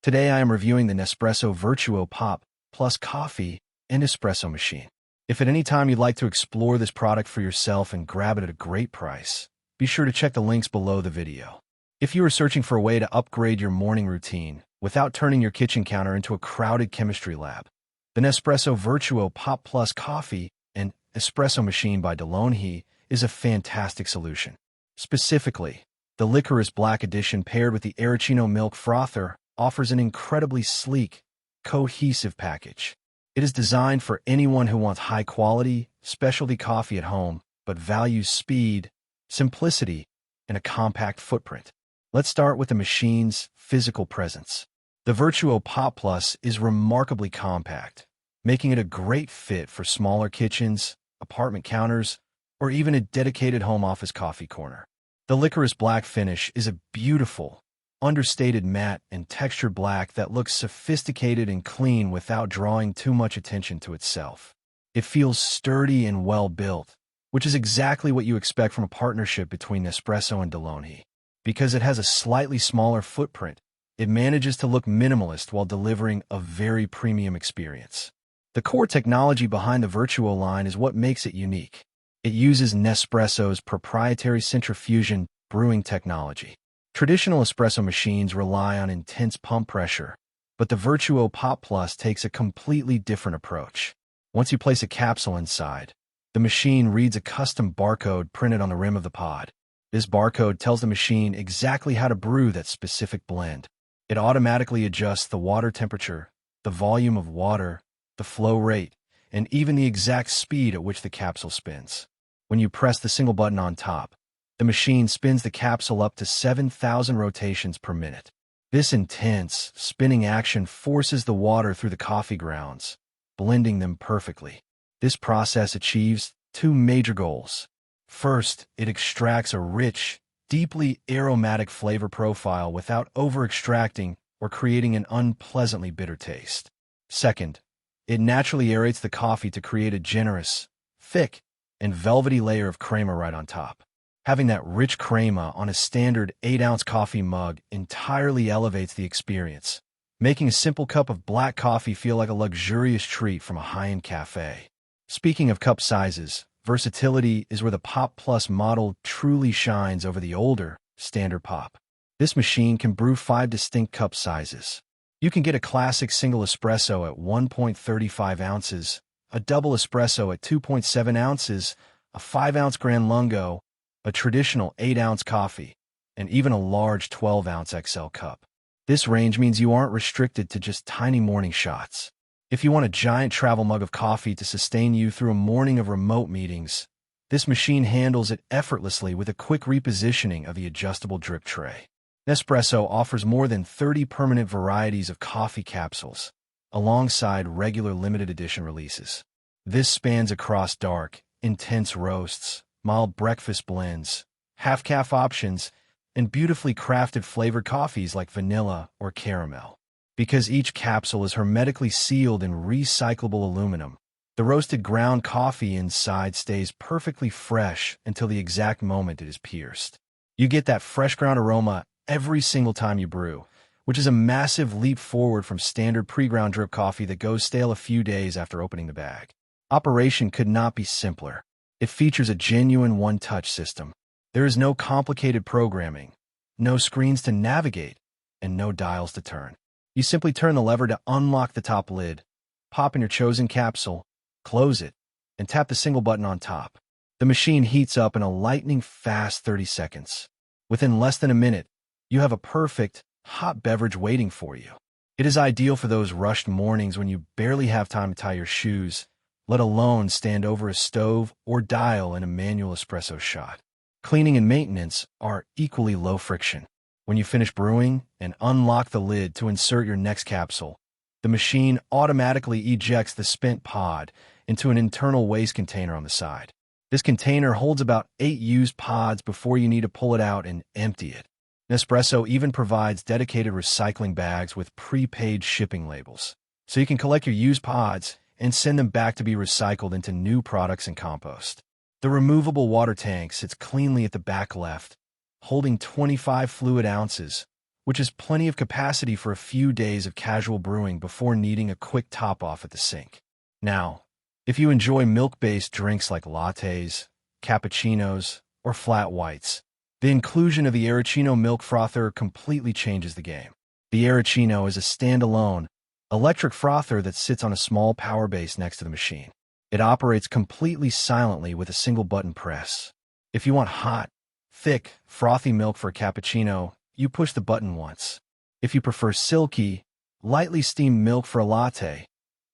Today I am reviewing the Nespresso Vertuo Pop Plus Coffee and Espresso Machine. If at any time you'd like to explore this product for yourself and grab it at a great price, be sure to check the links below the video. If you are searching for a way to upgrade your morning routine without turning your kitchen counter into a crowded chemistry lab, the Nespresso Vertuo Pop Plus Coffee and Espresso Machine by Longhi is a fantastic solution. Specifically, the Liquorice Black edition paired with the Aeroccino Milk Frother offers an incredibly sleek, cohesive package. It is designed for anyone who wants high-quality, specialty coffee at home, but values speed, simplicity, and a compact footprint. Let's start with the machine's physical presence. The Vertuo Pop Plus is remarkably compact, making it a great fit for smaller kitchens, apartment counters, or even a dedicated home office coffee corner. The Liquorice Black finish is a beautiful, understated matte and textured black that looks sophisticated and clean without drawing too much attention to itself. It feels sturdy and well-built, which is exactly what you expect from a partnership between Nespresso and Longhi. Because it has a slightly smaller footprint, it manages to look minimalist while delivering a very premium experience. The core technology behind the Vertuo line is what makes it unique. It uses Nespresso's proprietary Centrifusion brewing technology. Traditional espresso machines rely on intense pump pressure, but the Vertuo Pop Plus takes a completely different approach. Once you place a capsule inside, the machine reads a custom barcode printed on the rim of the pod. This barcode tells the machine exactly how to brew that specific blend. It automatically adjusts the water temperature, the volume of water, the flow rate, and even the exact speed at which the capsule spins. When you press the single button on top, the machine spins the capsule up to 7,000 rotations per minute. This intense, spinning action forces the water through the coffee grounds, blending them perfectly. This process achieves two major goals. First, it extracts a rich, deeply aromatic flavor profile without over-extracting or creating an unpleasantly bitter taste. Second, it naturally aerates the coffee to create a generous, thick, and velvety layer of crema right on top. Having that rich crema on a standard 8-ounce coffee mug entirely elevates the experience, making a simple cup of black coffee feel like a luxurious treat from a high-end cafe. Speaking of cup sizes, versatility is where the Pop Plus model truly shines over the older, standard Pop. This machine can brew 5 distinct cup sizes. You can get a classic single espresso at 1.35 ounces, a double espresso at 2.7 ounces, a 5-ounce Grand Lungo, a traditional 8-ounce coffee, and even a large 12-ounce XL cup. This range means you aren't restricted to just tiny morning shots. If you want a giant travel mug of coffee to sustain you through a morning of remote meetings, this machine handles it effortlessly with a quick repositioning of the adjustable drip tray. Nespresso offers more than 30 permanent varieties of coffee capsules, alongside regular limited edition releases. This spans across dark, intense roasts, mild breakfast blends, half-calf options, and beautifully crafted flavored coffees like vanilla or caramel. Because each capsule is hermetically sealed in recyclable aluminum, the roasted ground coffee inside stays perfectly fresh until the exact moment it is pierced. You get that fresh ground aroma every single time you brew, which is a massive leap forward from standard pre-ground drip coffee that goes stale a few days after opening the bag. Operation could not be simpler. It features a genuine one-touch system. There is no complicated programming, no screens to navigate, and no dials to turn. You simply turn the lever to unlock the top lid, pop in your chosen capsule, close it, and tap the single button on top. The machine heats up in a lightning-fast 30 seconds. Within less than a minute, you have a perfect, hot beverage waiting for you. It is ideal for those rushed mornings when you barely have time to tie your shoes, let alone stand over a stove or dial in a manual espresso shot. Cleaning and maintenance are equally low friction. When you finish brewing and unlock the lid to insert your next capsule, the machine automatically ejects the spent pod into an internal waste container on the side. This container holds about 8 used pods before you need to pull it out and empty it. Nespresso even provides dedicated recycling bags with prepaid shipping labels, so you can collect your used pods and send them back to be recycled into new products and compost. The removable water tank sits cleanly at the back left, holding 25 fluid ounces, which is plenty of capacity for a few days of casual brewing before needing a quick top-off at the sink. Now, if you enjoy milk-based drinks like lattes, cappuccinos, or flat whites, the inclusion of the Aeroccino Milk Frother completely changes the game. The Aeroccino is a standalone, electric frother that sits on a small power base next to the machine. It operates completely silently with a single button press. If you want hot, thick, frothy milk for a cappuccino, you push the button once. If you prefer silky, lightly steamed milk for a latte,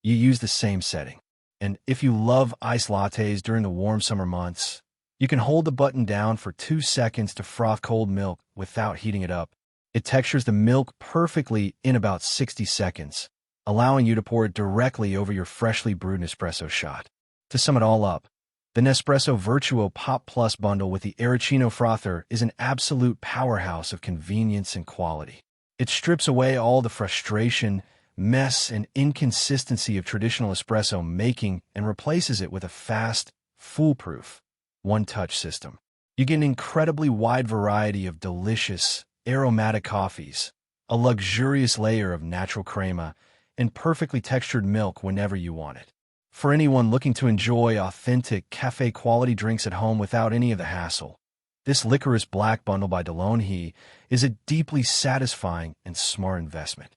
you use the same setting. And if you love iced lattes during the warm summer months, you can hold the button down for 2 seconds to froth cold milk without heating it up. It textures the milk perfectly in about 60 seconds, allowing you to pour it directly over your freshly brewed Nespresso shot. To sum it all up, the Nespresso Vertuo Pop Plus bundle with the Aeroccino Frother is an absolute powerhouse of convenience and quality. It strips away all the frustration, mess, and inconsistency of traditional espresso making and replaces it with a fast, foolproof, one-touch system. You get an incredibly wide variety of delicious, aromatic coffees, a luxurious layer of natural crema, and perfectly textured milk whenever you want it. For anyone looking to enjoy authentic cafe-quality drinks at home without any of the hassle, this Liquorice Black bundle by Longhi is a deeply satisfying and smart investment.